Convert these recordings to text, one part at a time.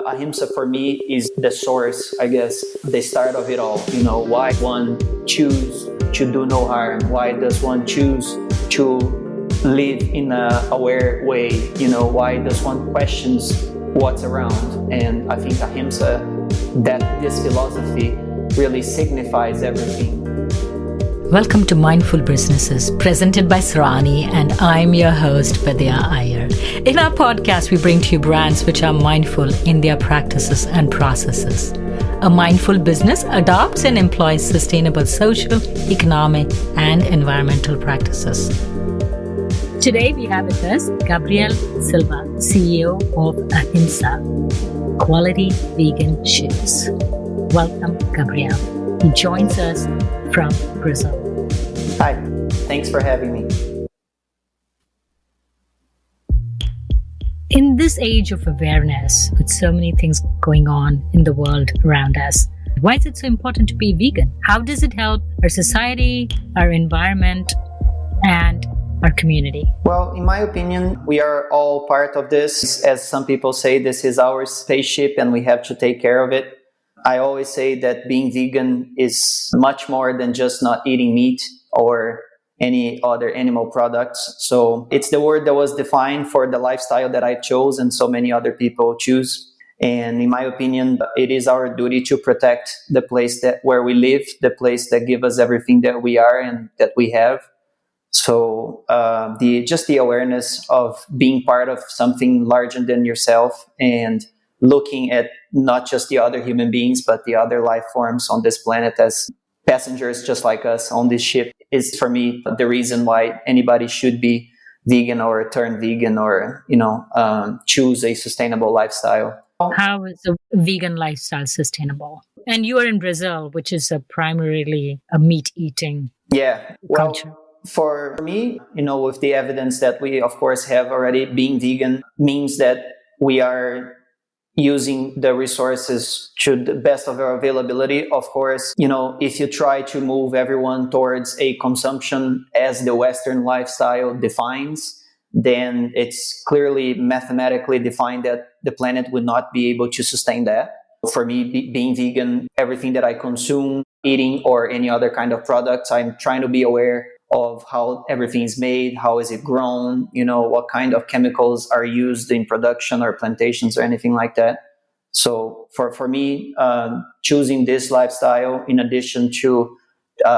Ahimsa for me is the source, I guess, the start of it all. Why one choose to do no harm? Why does one choose to live in an aware way? Why does one questions what's around? And I think Ahimsa, that this philosophy really signifies everything. Welcome to Mindful Businesses, presented by Sarani, and I'm your host, Vidya Iyer. In our podcast, we bring to you brands which are mindful in their practices and processes. A mindful business adopts and employs sustainable social, economic, and environmental practices. Today, we have with us Gabriel Silva, CEO of Ahimsa, quality vegan shoes. Welcome, Gabriel. He joins us from Brazil. Hi, thanks for having me. In this age of awareness, with so many things going on in the world around us, why is it so important to be vegan? How does it help our society, our environment, and our community? Well, in my opinion, we are all part of this. As some people say, this is our spaceship and we have to take care of it. I always say that being vegan is much more than just not eating meat or any other animal products. So it's the word that was defined for the lifestyle that I chose and so many other people choose. And in my opinion, it is our duty to protect the place where we live, the place that gives us everything that we are and that we have. So the awareness of being part of something larger than yourself and looking at not just the other human beings, but the other life forms on this planet as passengers just like us on this ship is, for me, the reason why anybody should be vegan or turn vegan or, choose a sustainable lifestyle. How is a vegan lifestyle sustainable? And you are in Brazil, which is primarily a meat-eating culture. For me, with the evidence that we, of course, have already, being vegan means that we are using the resources to the best of our availability. Of course, if you try to move everyone towards a consumption as the Western lifestyle defines, then it's clearly mathematically defined that the planet would not be able to sustain that. For me, being vegan, everything that I consume, eating or any other kind of products, I'm trying to be aware of how everything is made, how is it grown, what kind of chemicals are used in production or plantations or anything like that. So for me, choosing this lifestyle, in addition to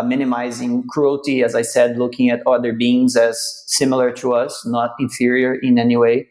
minimizing cruelty, as I said, looking at other beings as similar to us, not inferior in any way,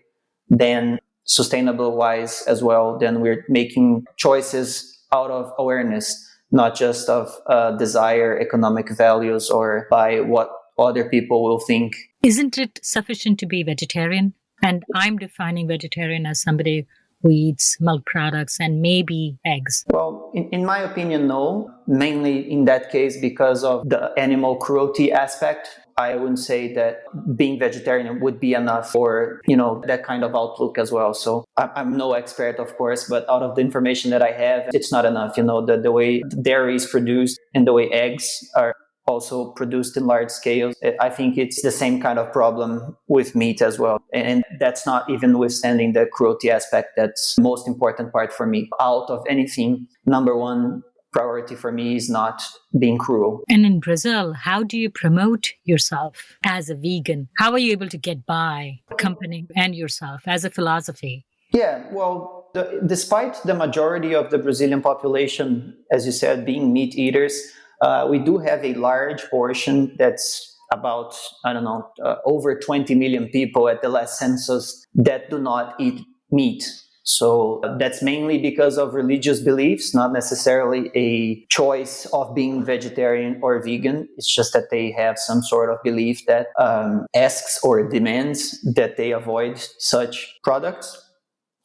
then sustainable wise as well, then we're making choices out of awareness, not just of desire, economic values, or by what other people will think. Isn't it sufficient to be vegetarian? And I'm defining vegetarian as somebody who eats milk products and maybe eggs. Well, in my opinion, no. Mainly in that case because of the animal cruelty aspect. I wouldn't say that being vegetarian would be enough for, that kind of outlook as well. So I'm no expert, of course, but out of the information that I have, it's not enough. The way dairy is produced and the way eggs are also produced in large scales, I think it's the same kind of problem with meat as well. And that's not even withstanding the cruelty aspect. That's the most important part for me. Out of anything, number one priority for me is not being cruel. And in Brazil, how do you promote yourself as a vegan? How are you able to get by company and yourself as a philosophy? Yeah, well, despite the majority of the Brazilian population, as you said, being meat eaters, we do have a large portion that's about, over 20 million people at the last census that do not eat meat. So that's mainly because of religious beliefs, not necessarily a choice of being vegetarian or vegan. It's just that they have some sort of belief that asks or demands that they avoid such products.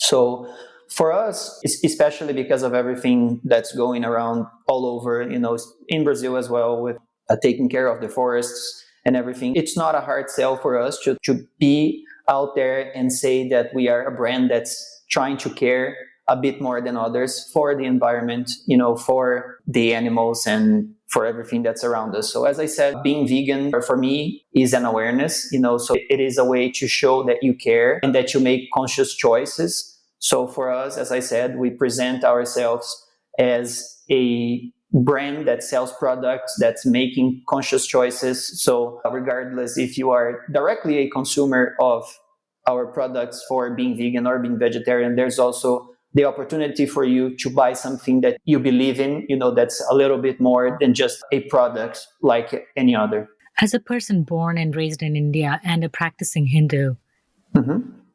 So for us, especially because of everything that's going around all over, in Brazil as well, with taking care of the forests and everything, it's not a hard sell for us to be out there and say that we are a brand that's trying to care a bit more than others for the environment, for the animals and for everything that's around us. So as I said, being vegan for me is an awareness, so it is a way to show that you care and that you make conscious choices So for us, as I said, we present ourselves as a brand that sells products, that's making conscious choices. So regardless if you are directly a consumer of our products for being vegan or being vegetarian, there's also the opportunity for you to buy something that you believe in, that's a little bit more than just a product like any other. As a person born and raised in India and a practicing Hindu,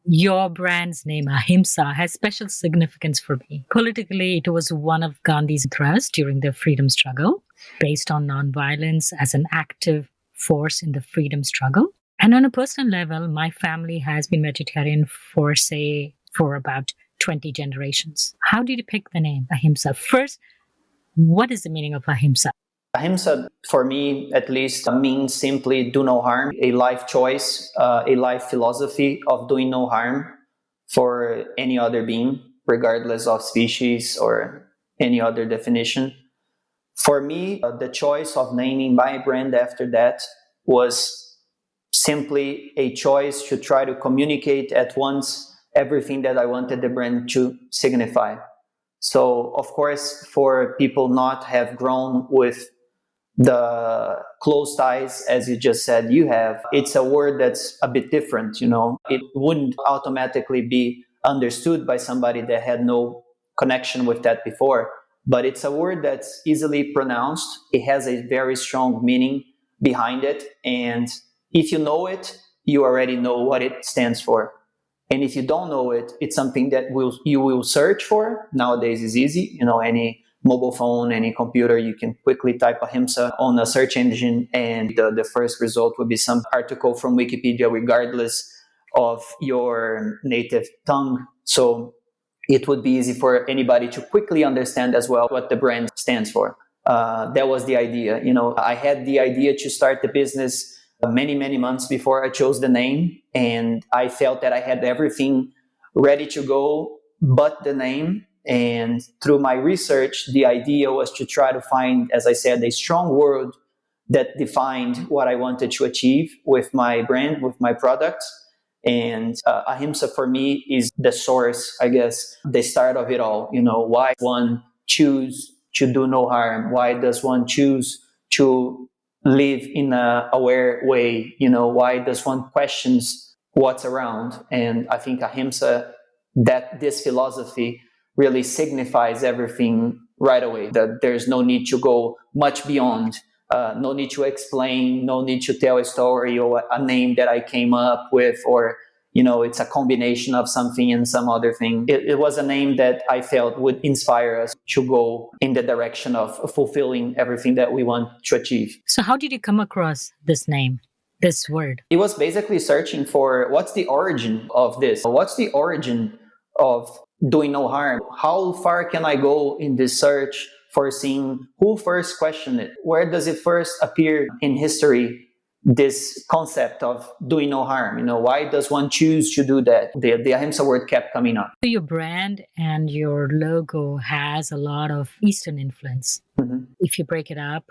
your brand's name, Ahimsa, has special significance for me. Politically, it was one of Gandhi's thrusts during the freedom struggle, based on nonviolence as an active force in the freedom struggle. And on a personal level, my family has been vegetarian for about 20 generations. How did you pick the name Ahimsa? First, what is the meaning of Ahimsa? Ahimsa, for me at least, means simply do no harm, a life choice, a life philosophy of doing no harm for any other being, regardless of species or any other definition. For me, the choice of naming my brand after that was simply a choice to try to communicate at once everything that I wanted the brand to signify. So, of course, for people not have grown with the close ties, as you just said, you have, it's a word that's a bit different, It wouldn't automatically be understood by somebody that had no connection with that before. But it's a word that's easily pronounced. It has a very strong meaning behind it. And if you know it, you already know what it stands for. And if you don't know it, it's something that you will search for. Nowadays is easy. Any mobile phone, any computer, you can quickly type Ahimsa on a search engine, and the first result will be some article from Wikipedia, regardless of your native tongue. So it would be easy for anybody to quickly understand as well what the brand stands for. That was the idea. I had the idea to start the business many, many months before I chose the name, and I felt that I had everything ready to go but the name. And through my research, the idea was to try to find, as I said, a strong word that defined what I wanted to achieve with my brand, with my products. And Ahimsa for me is the source, I guess, the start of it all. Why one choose to do no harm? Why does one choose to live in a aware way? Why does one questions what's around? And I think Ahimsa, that this philosophy really signifies everything right away, that there's no need to go much beyond, no need to explain, no need to tell a story or a name that I came up with, or it's a combination of something and some other thing. It was a name that I felt would inspire us to go in the direction of fulfilling everything that we want to achieve. So how did you come across this name, this word? It was basically searching for what's the origin of this? What's the origin of doing no harm? How far can I go in this search for seeing who first questioned it? Where does it first appear in history, this concept of doing no harm? Why does one choose to do that? The Ahimsa word kept coming up. Your brand and your logo has a lot of Eastern influence. If you break it up,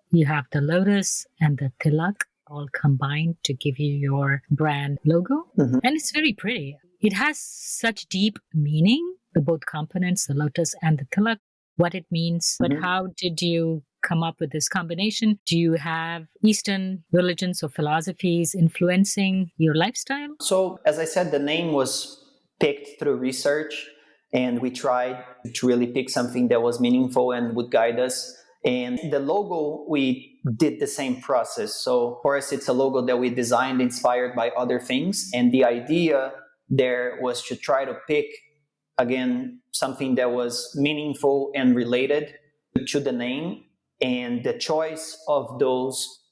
you have the lotus and the tilak all combined to give you your brand logo. And it's very pretty. It has such deep meaning, the both components, the lotus and the tilak, what it means. But how did you come up with this combination? Do you have Eastern religions or philosophies influencing your lifestyle? So, as I said, the name was picked through research, and we tried to really pick something that was meaningful and would guide us. And the logo, we did the same process. So, of course, it's a logo that we designed inspired by other things. And the idea there was to try to pick, again, something that was meaningful and related to the name. And the choice of those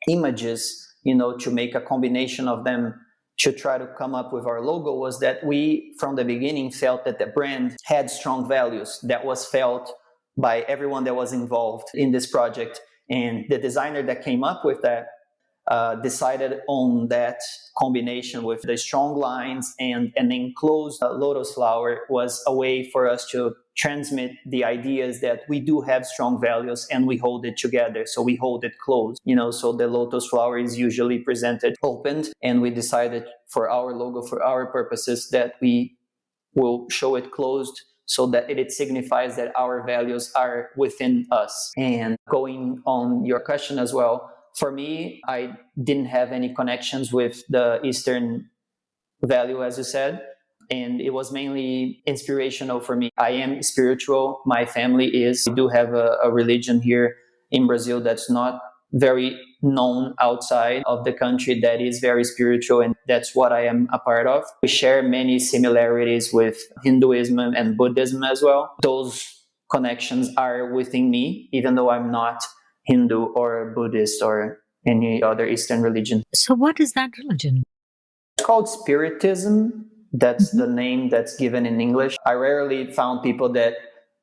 images, to make a combination of them to try to come up with our logo, was that we, from the beginning, felt that the brand had strong values that was felt by everyone that was involved in this project. And the designer that came up with that decided on that combination with the strong lines and an enclosed lotus flower was a way for us to transmit the ideas that we do have strong values and we hold it together. So we hold it closed, so the lotus flower is usually presented opened, and we decided for our logo, for our purposes, that we will show it closed so that it signifies that our values are within us. And going on your question as well, for me, I didn't have any connections with the Eastern value, as you said, and it was mainly inspirational for me. I am spiritual. My family is. We do have a religion here in Brazil that's not very known outside of the country, that is very spiritual, and that's what I am a part of. We share many similarities with Hinduism and Buddhism as well. Those connections are within me, even though I'm not Hindu or Buddhist or any other Eastern religion. So, what is that religion? It's called Spiritism. That's the name that's given in English. I rarely found people that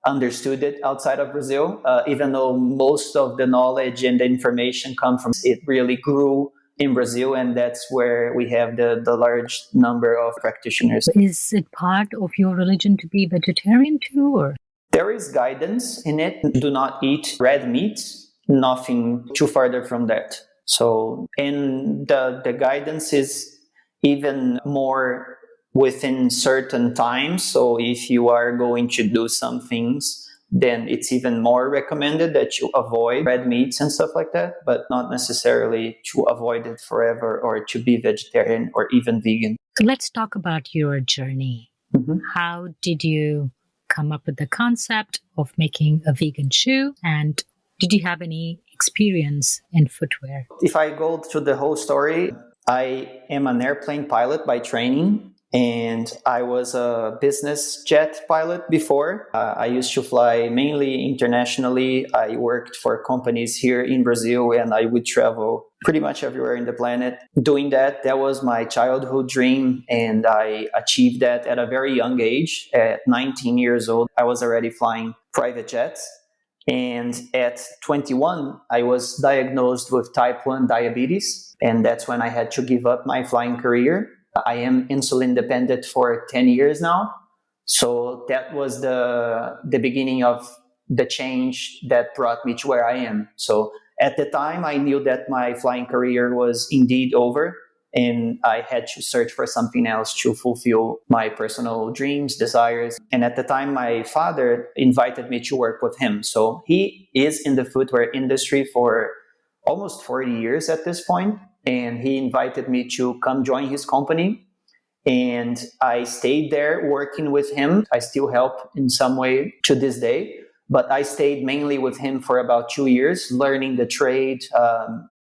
understood it outside of Brazil, even though most of the knowledge and the information come from it. Really grew in Brazil, and that's where we have the large number of practitioners. Is it part of your religion to be vegetarian too, or? There is guidance in it. Do not eat red meats, nothing too further from that. So, and the guidance is even more within certain times. So if you are going to do some things, then it's even more recommended that you avoid red meats and stuff like that, but not necessarily to avoid it forever or to be vegetarian or even vegan. So let's talk about your journey. Mm-hmm. How did you come up with the concept of making a vegan shoe, and did you have any experience in footwear? If I go through the whole story, I am an airplane pilot by training, and I was a business jet pilot before. I used to fly mainly internationally. I worked for companies here in Brazil, and I would travel pretty much everywhere in the planet. Doing that was my childhood dream, and I achieved that at a very young age. At 19 years old, I was already flying private jets. And at 21, I was diagnosed with type 1 diabetes. And that's when I had to give up my flying career. I am insulin dependent for 10 years now. So that was the beginning of the change that brought me to where I am. So at the time, I knew that my flying career was indeed over, and I had to search for something else to fulfill my personal dreams, desires. And at the time, my father invited me to work with him. So he is in the footwear industry for almost 40 years at this point. And he invited me to come join his company. And I stayed there working with him. I still help in some way to this day. But I stayed mainly with him for about 2 years, learning the trade,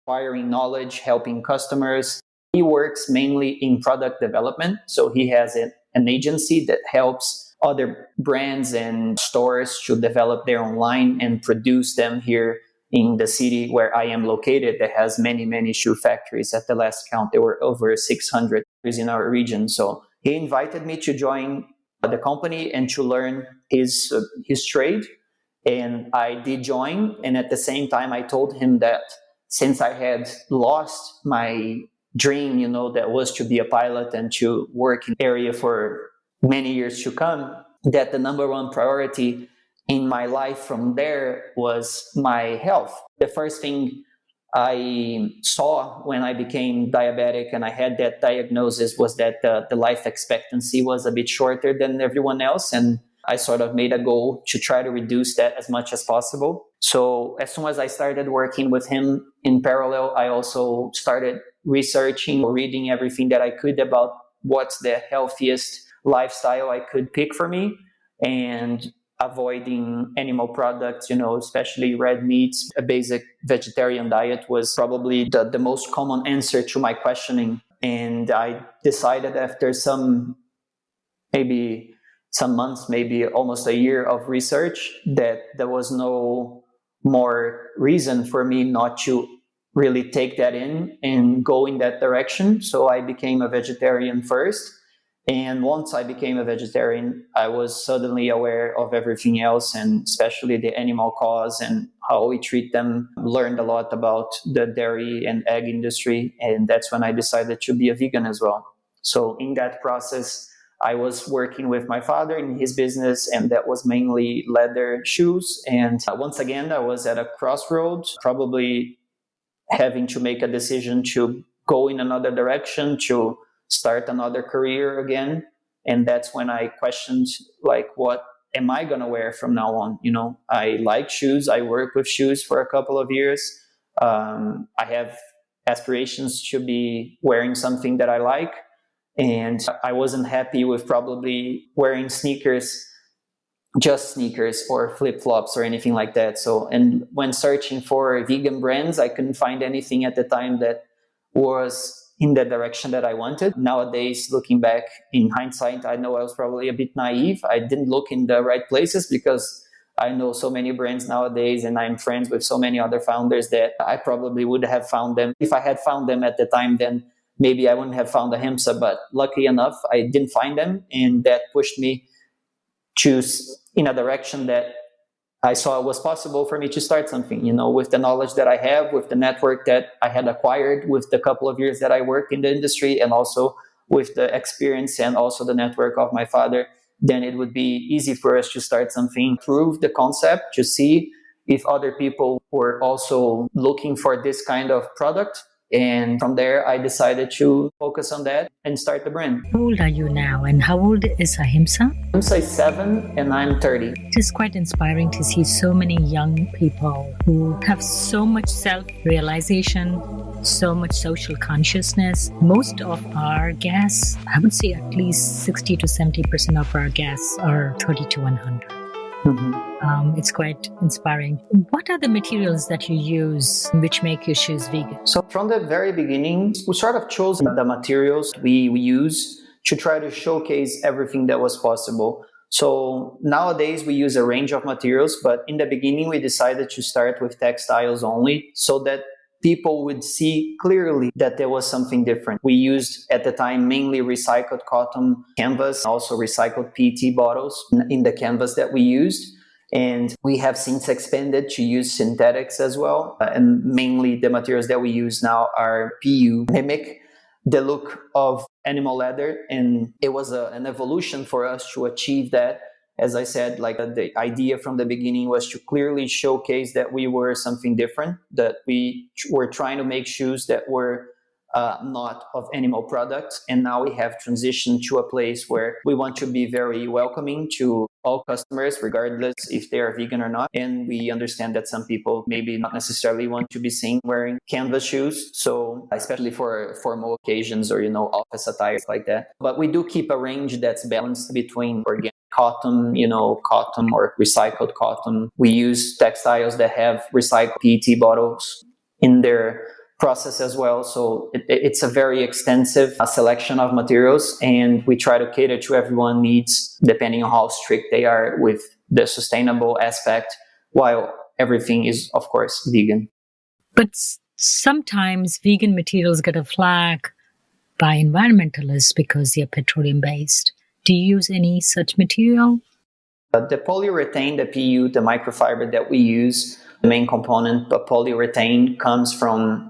acquiring knowledge, helping customers. He works mainly in product development. So he has an agency that helps other brands and stores to develop their own line and produce them here in the city where I am located, that has many, many shoe factories. At the last count, there were over 600 in our region. So he invited me to join the company and to learn his trade. And I did join. And at the same time, I told him that since I had lost my dream, that was to be a pilot and to work in the area for many years to come, that the number one priority in my life from there was my health. The first thing I saw when I became diabetic and I had that diagnosis was that the life expectancy was a bit shorter than everyone else. And I sort of made a goal to try to reduce that as much as possible. So as soon as I started working with him in parallel, I also started researching or reading everything that I could about what's the healthiest lifestyle I could pick for me, and avoiding animal products, especially red meats. A basic vegetarian diet was probably the most common answer to my questioning. And I decided after maybe some months, maybe almost a year of research, that there was no more reason for me not to really take that in and go in that direction. So I became a vegetarian first. And once I became a vegetarian, I was suddenly aware of everything else, and especially the animal cause and how we treat them. Learned a lot about the dairy and egg industry. And that's when I decided to be a vegan as well. So in that process, I was working with my father in his business, and that was mainly leather shoes. And once again, I was at a crossroads, probably having to make a decision to go in another direction, to start another career again. And that's when I questioned, like, what am I going to wear from now on? I like shoes. I work with shoes for a couple of years. I have aspirations to be wearing something that I like. And I wasn't happy with probably wearing sneakers, just sneakers or flip-flops or anything like that. So, and when searching for vegan brands, I couldn't find anything at the time that was in the direction that I wanted. Nowadays, looking back in hindsight, I know I was probably a bit naive. I didn't look in the right places because I know so many brands nowadays and I'm friends with so many other founders that I probably would have found them. If I had found them at the time, then maybe I wouldn't have found Ahimsa, but lucky enough, I didn't find them, and that pushed me choose in a direction that I saw it was possible for me to start something, with the knowledge that I have, with the network that I had acquired, with the couple of years that I worked in the industry, and also with the experience and also the network of my father. Then it would be easy for us to start something, prove the concept, to see if other people were also looking for this kind of product. And from there, I decided to focus on that and start the brand. How old are you now, and how old is Ahimsa? Ahimsa is 7 and I'm 30. It is quite inspiring to see so many young people who have so much self-realization, so much social consciousness. Most of our guests, I would say at least 60 to 70% of our guests are 30 to 100. It's quite inspiring. What are the materials that you use which make your shoes vegan? So from the very beginning, we sort of chose the materials we use to try to showcase everything that was possible. So nowadays we use a range of materials, but in the beginning we decided to start with textiles only so that people would see clearly that there was something different. We used at the time mainly recycled cotton canvas, also recycled PET bottles in the canvas that we used. And we have since expanded to use synthetics as well. And mainly the materials that we use now are PU. They make the look of animal leather, and it was an evolution for us to achieve that. As I said, like the idea from the beginning was to clearly showcase that we were something different, that we were trying to make shoes that were not of animal products. And now we have transitioned to a place where we want to be very welcoming to all customers, regardless if they are vegan or not. And we understand that some people maybe not necessarily want to be seen wearing canvas shoes. So especially for formal occasions or, office attire like that. But we do keep a range that's balanced between organic cotton, cotton or recycled cotton. We use textiles that have recycled PET bottles in their process as well. So it's a very extensive selection of materials, and we try to cater to everyone's needs depending on how strict they are with the sustainable aspect, while everything is, of course, vegan. But sometimes vegan materials get a flag by environmentalists because they are petroleum based. Do you use any such material? The polyurethane, the PU, the microfiber that we use, the main component of polyurethane comes from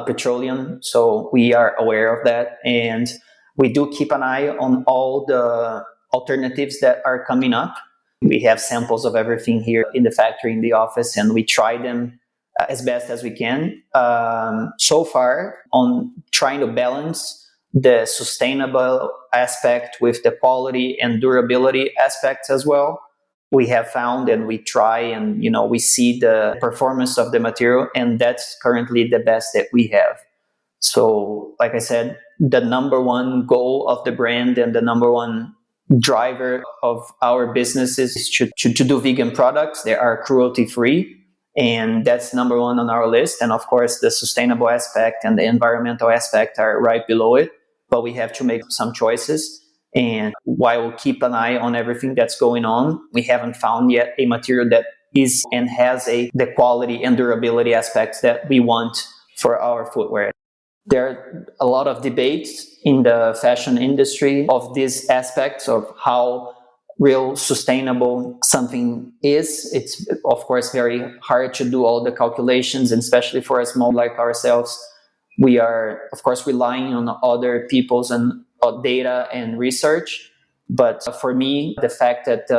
petroleum. So we are aware of that. And we do keep an eye on all the alternatives that are coming up. We have samples of everything here in the factory, in the office, and we try them as best as we can. So far, on trying to balance the sustainable aspect with the quality and durability aspects as well, we have found, and we try, and we see the performance of the material, and that's currently the best that we have. So like I said, the number one goal of the brand and the number one driver of our business is to do vegan products. They are cruelty free, and that's number one on our list. And of course the sustainable aspect and the environmental aspect are right below it, but we have to make some choices. And while we keep an eye on everything that's going on, we haven't found yet a material that is and has the quality and durability aspects that we want for our footwear. There are a lot of debates in the fashion industry of these aspects of how real sustainable something is. It's, of course, very hard to do all the calculations, and especially for a small like ourselves. We are, of course, relying on other people's and data and research. But for me, the fact that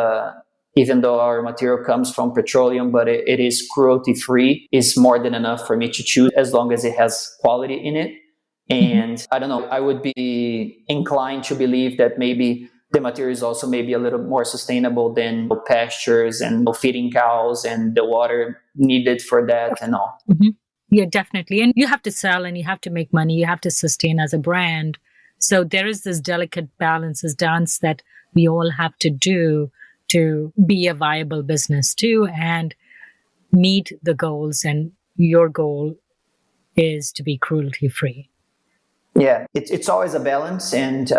even though our material comes from petroleum, but it is cruelty-free, is more than enough for me to choose, as long as it has quality in it. And I don't know, I would be inclined to believe that maybe the material is also maybe a little more sustainable than pastures and feeding cows and the water needed for that and all. Mm-hmm. Yeah, definitely. And you have to sell and you have to make money. You have to sustain as a brand. So there is this delicate balance, this dance that we all have to do to be a viable business too and meet the goals. And your goal is to be cruelty free. Yeah, it's always a balance. And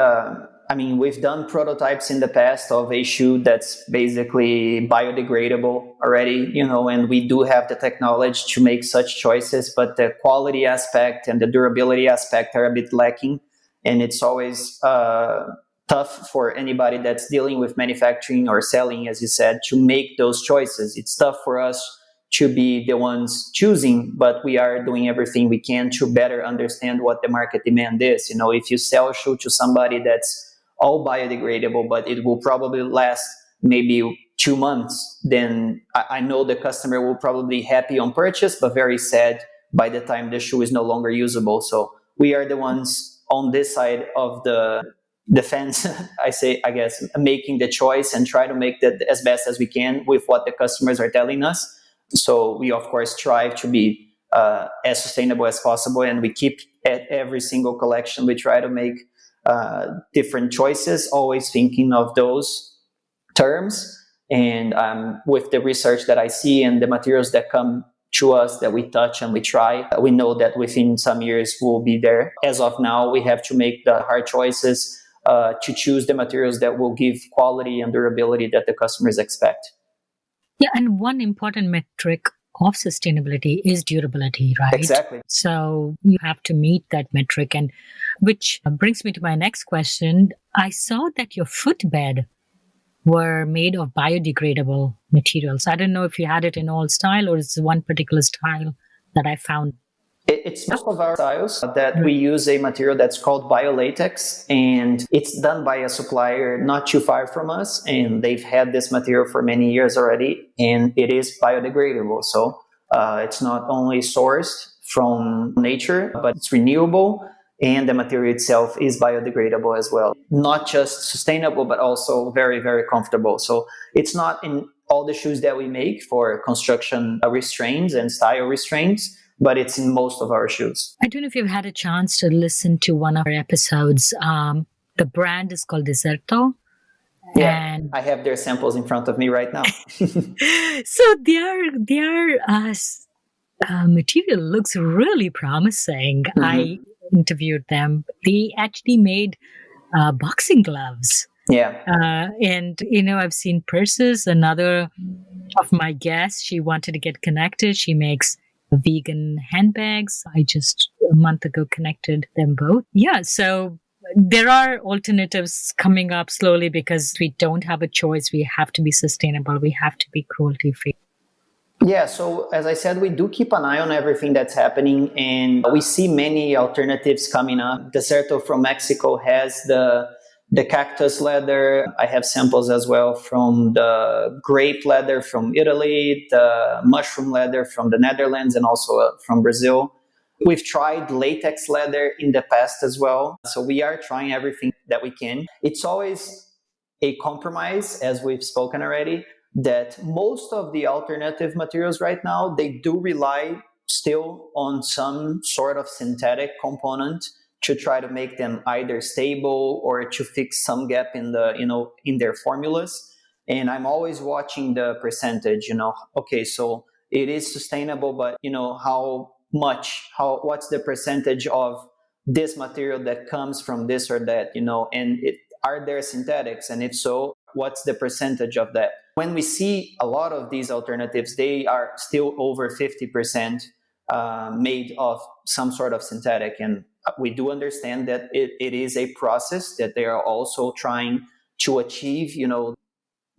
I mean, we've done prototypes in the past of a shoe that's basically biodegradable already, and we do have the technology to make such choices, but the quality aspect and the durability aspect are a bit lacking. And it's always tough for anybody that's dealing with manufacturing or selling, as you said, to make those choices. It's tough for us to be the ones choosing, but we are doing everything we can to better understand what the market demand is. If you sell a shoe to somebody that's all biodegradable, but it will probably last maybe 2 months, then I know the customer will probably be happy on purchase, but very sad by the time the shoe is no longer usable. So we are the ones on this side of the fence, I guess, making the choice and try to make that as best as we can with what the customers are telling us. So we, of course, strive to be as sustainable as possible, and we keep at every single collection, we try to make different choices, always thinking of those terms. And with the research that I see and the materials that come to us that we touch and we try, we know that within some years we'll be there. As of now, we have to make the hard choices to choose the materials that will give quality and durability that the customers expect. Yeah, and one important metric of sustainability is durability, right? Exactly. So you have to meet that metric, and which brings me to my next question. I saw that your footbed were made of biodegradable materials. I don't know if you had it in all style or it's one particular style that I found. It's most of our styles that we use a material that's called biolatex, and it's done by a supplier not too far from us, and they've had this material for many years already, and it is biodegradable. So it's not only sourced from nature, but it's renewable, and the material itself is biodegradable as well. Not just sustainable, but also very, very comfortable. So it's not in all the shoes that we make for construction restraints and style restraints, but it's in most of our shoes. I don't know if you've had a chance to listen to one of our episodes. The brand is called Deserto. Yeah, and I have their samples in front of me right now. So their material looks really promising. Mm-hmm. I interviewed them. They actually made boxing gloves. Yeah. And, I've seen purses. Another of my guests, she wanted to get connected. She makes vegan handbags. I just a month ago connected them both. Yeah, so there are alternatives coming up slowly because we don't have a choice. We have to be sustainable. We have to be cruelty free. Yeah, so as I said, we do keep an eye on everything that's happening, and we see many alternatives coming up. Deserto from Mexico has the cactus leather. I have samples as well from the grape leather from Italy, the mushroom leather from the Netherlands, and also from Brazil. We've tried latex leather in the past as well. So we are trying everything that we can. It's always a compromise, as we've spoken already, that most of the alternative materials right now, they do rely still on some sort of synthetic component to try to make them either stable or to fix some gap in in their formulas. And I'm always watching the percentage, okay, so it is sustainable, but what's the percentage of this material that comes from this or that, and are there synthetics? And if so, what's the percentage of that? When we see a lot of these alternatives, they are still over 50% made of some sort of synthetic. And we do understand that it is a process that they are also trying to achieve,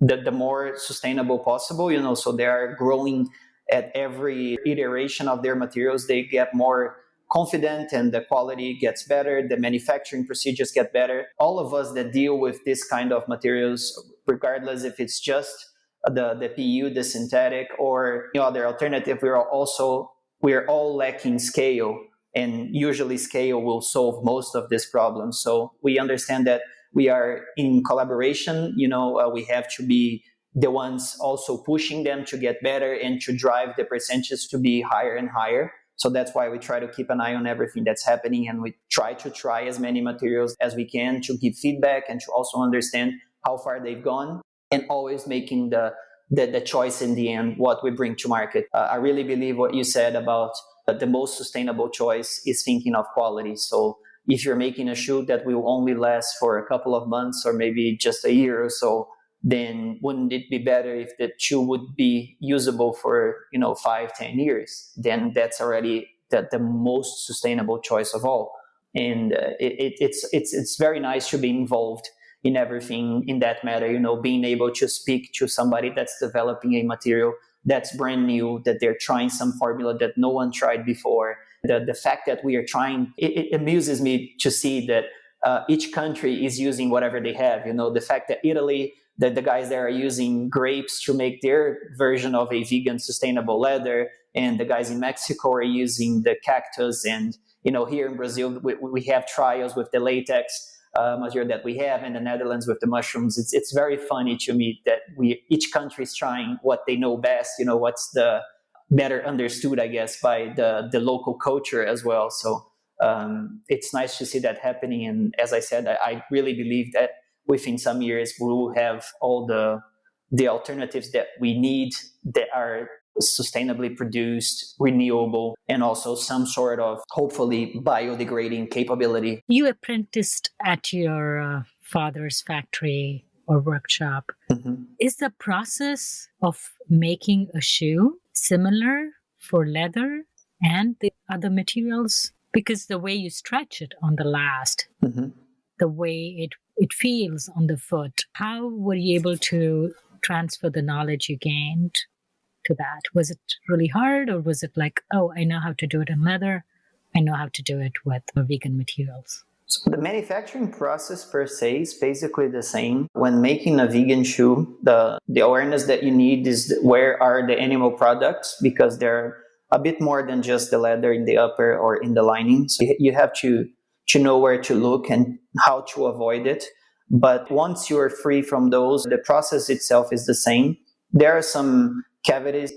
the more sustainable possible, so they are growing at every iteration of their materials. They get more confident and the quality gets better. The manufacturing procedures get better. All of us that deal with this kind of materials, regardless if it's just the PU, the synthetic, or other alternative, we're all lacking scale. And usually scale will solve most of these problems. So we understand that we are in collaboration. We have to be the ones also pushing them to get better and to drive the percentages to be higher and higher. So that's why we try to keep an eye on everything that's happening, and we try as many materials as we can to give feedback and to also understand how far they've gone, and always making the choice in the end, what we bring to market. I really believe what you said about the most sustainable choice is thinking of quality. So if you're making a shoe that will only last for a couple of months or maybe just a year or so, then wouldn't it be better if the shoe would be usable for 5-10 years? Then that's already the most sustainable choice of all. And it's very nice to be involved in everything in that matter, being able to speak to somebody that's developing a material that's brand new, that they're trying some formula that no one tried before. The fact that we are trying, it amuses me to see that each country is using whatever they have. The fact that Italy, that the guys there are using grapes to make their version of a vegan sustainable leather, and the guys in Mexico are using the cactus, and here in Brazil we have trials with the latex material that we have, in the Netherlands with the mushrooms. It's very funny to me that each country is trying what they know best, what's the better understood, I guess, by the local culture as well. So it's nice to see that happening, and as I said, I really believe that within some years we will have all the alternatives that we need that are sustainably produced, renewable, and also some sort of hopefully biodegrading capability. You apprenticed at your father's factory or workshop. Mm-hmm. Is the process of making a shoe similar for leather and the other materials? Because the way you stretch it on the last, mm-hmm. the way it feels on the foot, how were you able to transfer the knowledge you gained to that? Was it really hard, or was it like, oh, I know how to do it in leather, I know how to do it with vegan materials? So the manufacturing process per se is basically the same. When making a vegan shoe, the awareness that you need is where are the animal products, because they're a bit more than just the leather in the upper or in the lining. So you have to know where to look and how to avoid it. But once you are free from those, the process itself is the same. There are some cavities,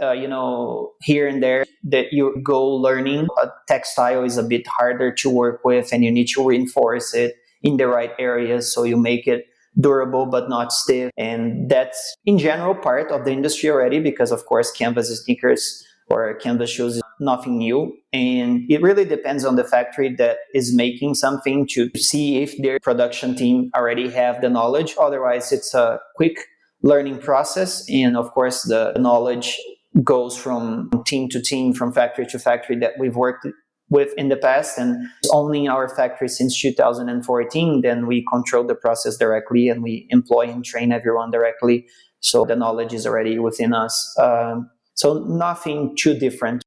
here and there that you go learning. A textile is a bit harder to work with, and you need to reinforce it in the right areas so you make it durable but not stiff. And that's in general part of the industry already, because of course canvas sneakers or canvas shoes is nothing new, and it really depends on the factory that is making something to see if their production team already have the knowledge. Otherwise, it's a quick learning process, and of course the knowledge goes from team to team, from factory to factory that we've worked with in the past, and only in our factory since 2014 then we control the process directly, and we employ and train everyone directly, so the knowledge is already within us. So nothing too different.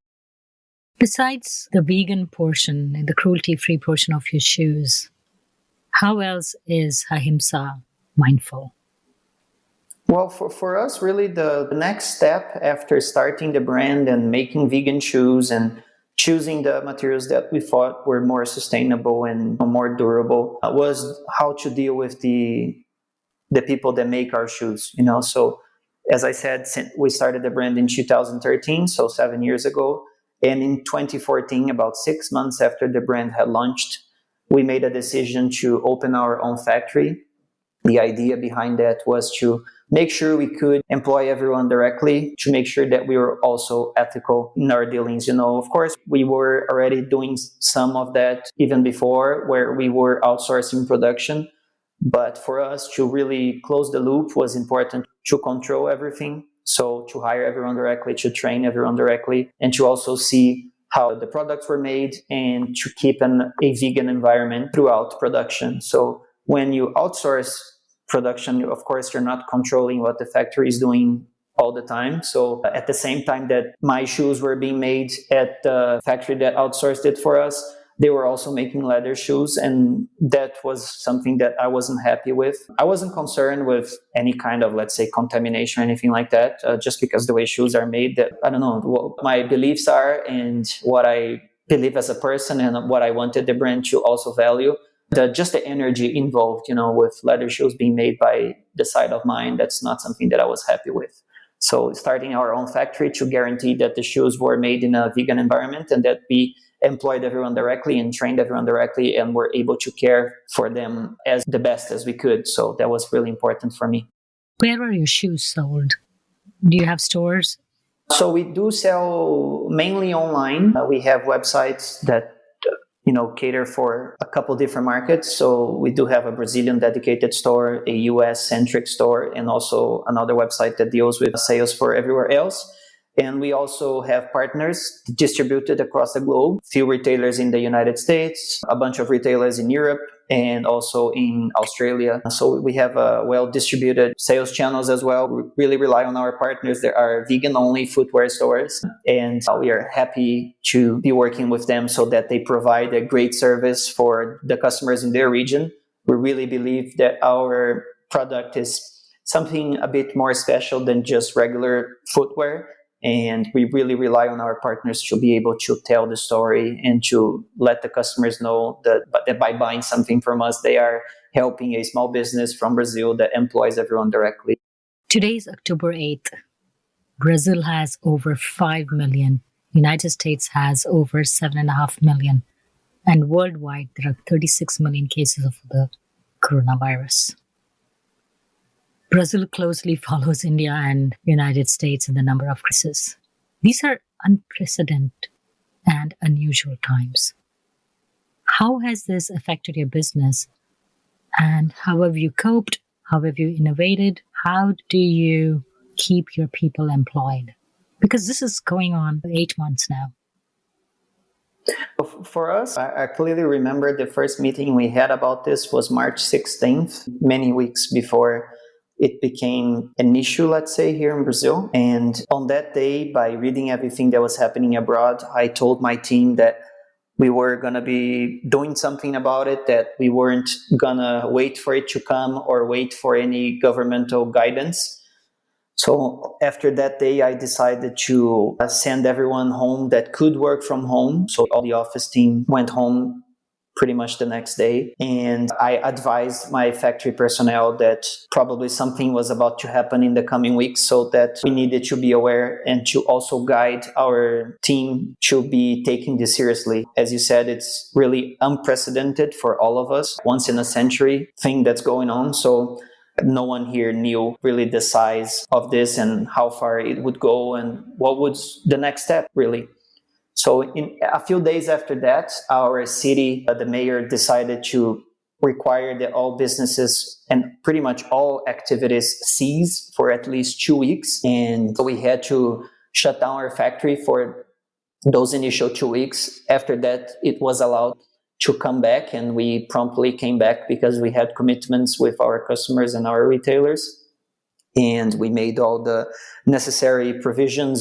Besides the vegan portion and the cruelty-free portion of your shoes, how else is Ahimsa mindful? Well, for us, really, the next step after starting the brand and making vegan shoes and choosing the materials that we thought were more sustainable and more durable was how to deal with the people that make our shoes. So as I said, we started the brand in 2013, so 7 years ago. And in 2014, about 6 months after the brand had launched, we made a decision to open our own factory. The idea behind that was to make sure we could employ everyone directly, to make sure that we were also ethical in our dealings. Of course, we were already doing some of that even before, where we were outsourcing production. But for us to really close the loop was important to control everything. So to hire everyone directly, to train everyone directly, and to also see how the products were made and to keep a vegan environment throughout production. So when you outsource production, of course, you're not controlling what the factory is doing all the time. So at the same time that my shoes were being made at the factory that outsourced it for us, they were also making leather shoes, and that was something that I wasn't happy with. I wasn't concerned with any kind of, let's say, contamination or anything like that, just because the way shoes are made, that I don't know what my beliefs are and what I believe as a person and what I wanted the brand to also value. just the energy involved, with leather shoes being made by the side of mine, that's not something that I was happy with. So starting our own factory to guarantee that the shoes were made in a vegan environment and that we employed everyone directly and trained everyone directly and were able to care for them as the best as we could. So that was really important for me. Where are your shoes sold? Do you have stores? So we do sell mainly online. We have websites that cater for a couple different markets. So we do have a Brazilian dedicated store, a US centric store, and also another website that deals with sales for everywhere else. And we also have partners distributed across the globe, few retailers in the United States, a bunch of retailers in Europe, and also in Australia. So we have well-distributed sales channels as well. We really rely on our partners. There are vegan-only footwear stores, and we are happy to be working with them so that they provide a great service for the customers in their region. We really believe that our product is something a bit more special than just regular footwear. And we really rely on our partners to be able to tell the story and to let the customers know that by buying something from us, they are helping a small business from Brazil that employs everyone directly. Today is October 8th. Brazil has over 5 million. United States has over 7.5 million. And worldwide, there are 36 million cases of the coronavirus. Brazil closely follows India and United States in the number of cases. These are unprecedented and unusual times. How has this affected your business? And how have you coped? How have you innovated? How do you keep your people employed? Because this is going on for 8 months now. For us, I clearly remember the first meeting we had about this was March 16th, many weeks before it became an issue, let's say, here in Brazil. And on that day, by reading everything that was happening abroad, I told my team that we were going to be doing something about it, that we weren't going to wait for it to come or wait for any governmental guidance. So after that day, I decided to send everyone home that could work from home. So all the office team went home pretty much the next day. And I advised my factory personnel that probably something was about to happen in the coming weeks, so that we needed to be aware and to also guide our team to be taking this seriously. As you said, it's really unprecedented for all of us, once in a century thing that's going on. So no one here knew really the size of this and how far it would go and what was the next step, really. So in a few days after that, our city, the mayor decided to require that all businesses and pretty much all activities cease for at least 2 weeks. And so we had to shut down our factory for those initial 2 weeks. After that, it was allowed to come back, and we promptly came back because we had commitments with our customers and our retailers. And we made all the necessary provisions,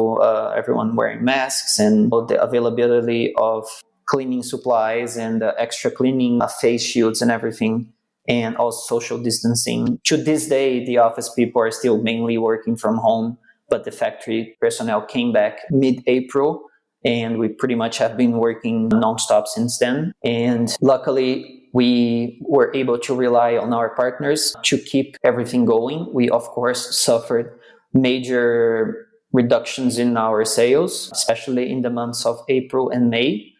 everyone wearing masks and the availability of cleaning supplies and extra cleaning face shields and everything, and also social distancing. To this day, the office people are still mainly working from home, but the factory personnel came back mid-April, and we pretty much have been working nonstop since then. And luckily, we were able to rely on our partners to keep everything going. We, of course, suffered major reductions in our sales, especially in the months of April and May.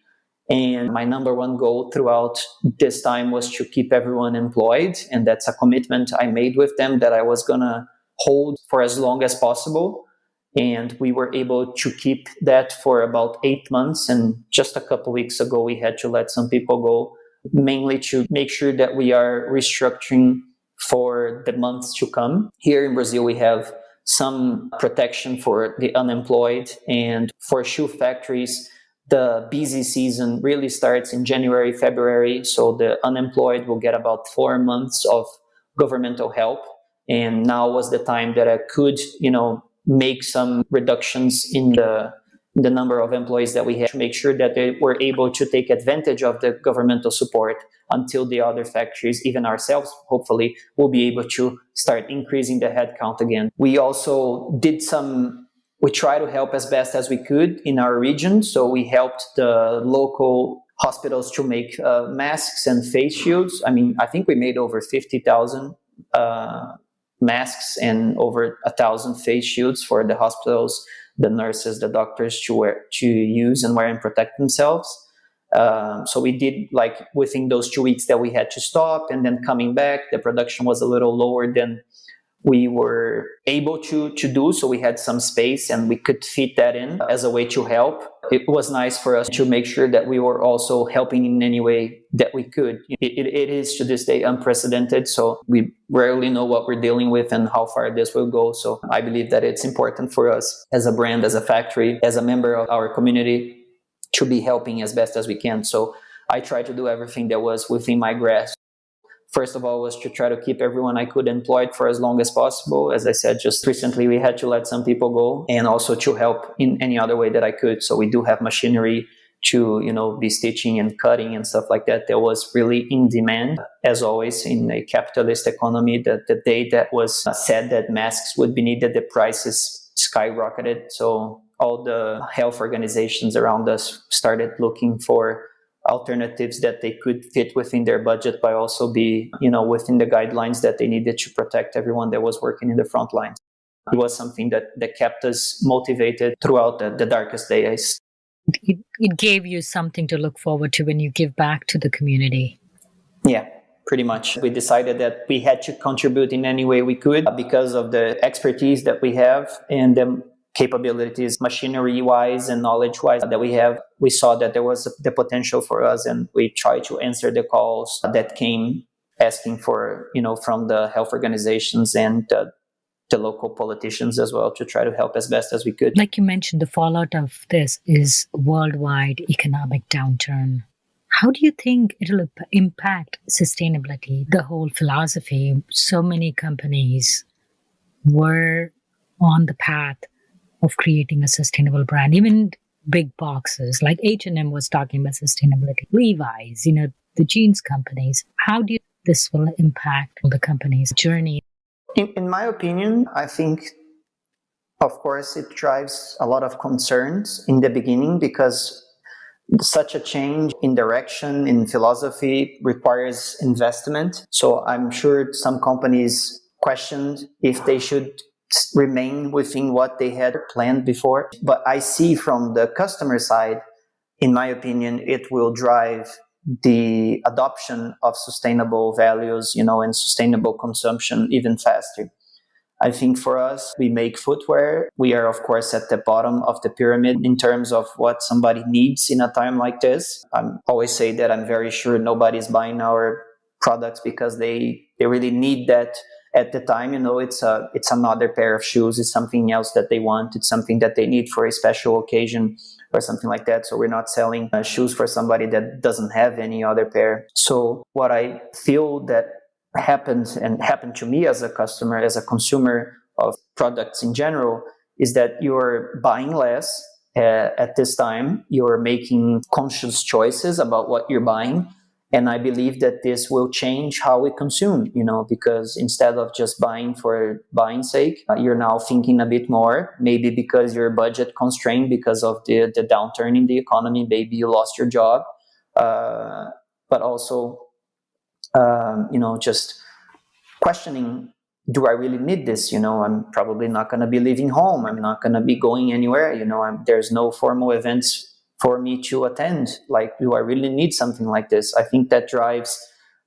And my number one goal throughout this time was to keep everyone employed. And that's a commitment I made with them that I was going to hold for as long as possible. And we were able to keep that for about 8 months. And just a couple weeks ago, we had to let some people go, mainly to make sure that we are restructuring for the months to come. Here in Brazil, we have some protection for the unemployed. And for shoe factories, the busy season really starts in January, February. So the unemployed will get about 4 months of governmental help. And now was the time that I could, make some reductions in the number of employees that we had to make sure that they were able to take advantage of the governmental support until the other factories, even ourselves, hopefully, will be able to start increasing the headcount again. We also we try to help as best as we could in our region. So we helped the local hospitals to make masks and face shields. I mean, I think we made over 50,000 masks and over 1,000 face shields for the hospitals, the nurses, the doctors to use and wear and protect themselves. So we did, like, within those 2 weeks that we had to stop, and then coming back, the production was a little lower than we were able to do. So we had some space and we could fit that in as a way to help. It was nice for us to make sure that we were also helping in any way that we could. It is to this day unprecedented. So we rarely know what we're dealing with and how far this will go. So I believe that it's important for us as a brand, as a factory, as a member of our community to be helping as best as we can. So I tried to do everything that was within my grasp. First of all, was to try to keep everyone I could employed for as long as possible. As I said, just recently we had to let some people go, and also to help in any other way that I could. So we do have machinery to, be stitching and cutting and stuff like that. That was really in demand, as always in a capitalist economy. That the day that was said that masks would be needed, the prices skyrocketed. So all the health organizations around us started looking for alternatives that they could fit within their budget, but also be, within the guidelines that they needed to protect everyone that was working in the front lines. It was something that kept us motivated throughout the darkest days. It gave you something to look forward to when you give back to the community. Yeah, pretty much. We decided that we had to contribute in any way we could because of the expertise that we have and the capabilities, machinery-wise and knowledge-wise, that we have. We saw that there was the potential for us, and we tried to answer the calls that came asking for, from the health organizations and the local politicians as well, to try to help as best as we could. Like you mentioned, the fallout of this is worldwide economic downturn. How do you think it'll impact sustainability, the whole philosophy? So many companies were on the path of creating a sustainable brand. Even big boxes like H&M was talking about sustainability. Levi's, the jeans companies. How do you think this will impact the company's journey? In my opinion, I think, of course, it drives a lot of concerns in the beginning, because such a change in direction, in philosophy, requires investment. So I'm sure some companies questioned if they should remain within what they had planned before. But I see from the customer side, in my opinion, it will drive the adoption of sustainable values, and sustainable consumption even faster. I think for us, we make footwear. We are, of course, at the bottom of the pyramid in terms of what somebody needs in a time like this. I always say that I'm very sure nobody's buying our products because they really need that at the time. It's another pair of shoes. It's something else that they want. It's something that they need for a special occasion or something like that. So we're not selling shoes for somebody that doesn't have any other pair. So what I feel that happened to me as a customer, as a consumer of products in general, is that you're buying less at this time. You're making conscious choices about what you're buying. And I believe that this will change how we consume, because instead of just buying for buying's sake, you're now thinking a bit more, maybe because you're budget constrained because of the downturn in the economy. Maybe you lost your job, but also, just questioning, do I really need this? I'm probably not going to be leaving home. I'm not going to be going anywhere. There's no formal events for me to attend. Like, do I really need something like this? I think that drives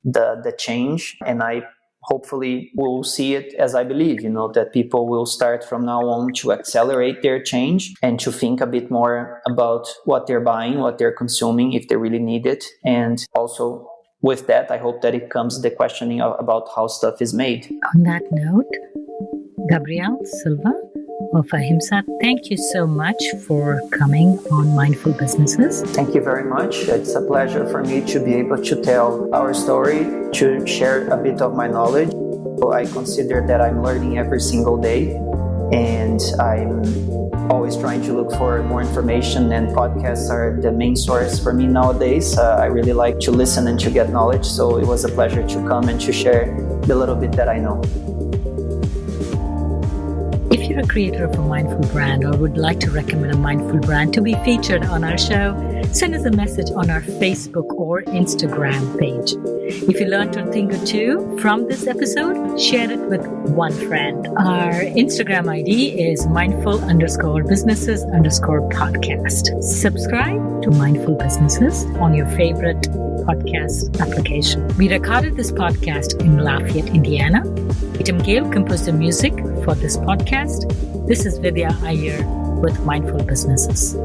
the change, and I hopefully will see it as I believe, that people will start from now on to accelerate their change and to think a bit more about what they're buying, what they're consuming, if they really need it. And also with that, I hope that it comes the questioning about how stuff is made. On that note, Gabriel Silva of Ahimsa, thank you so much for coming on Mindful Businesses. Thank you very much. It's a pleasure for me to be able to tell our story, to share a bit of my knowledge. So I consider that I'm learning every single day, and I'm always trying to look for more information, and podcasts are the main source for me nowadays. I really like to listen and to get knowledge, so it was a pleasure to come and to share the little bit that I know. If you're a creator of a mindful brand or would like to recommend a mindful brand to be featured on our show, send us a message on our Facebook or Instagram page. If you learned a thing or two from this episode, share it with one friend. Our Instagram ID is mindful_businesses_podcast. Subscribe to Mindful Businesses on your favorite podcast application. We recorded this podcast in Lafayette, Indiana. Itam Gale composed the music for this podcast. This is Vidya Iyer with Mindful Businesses.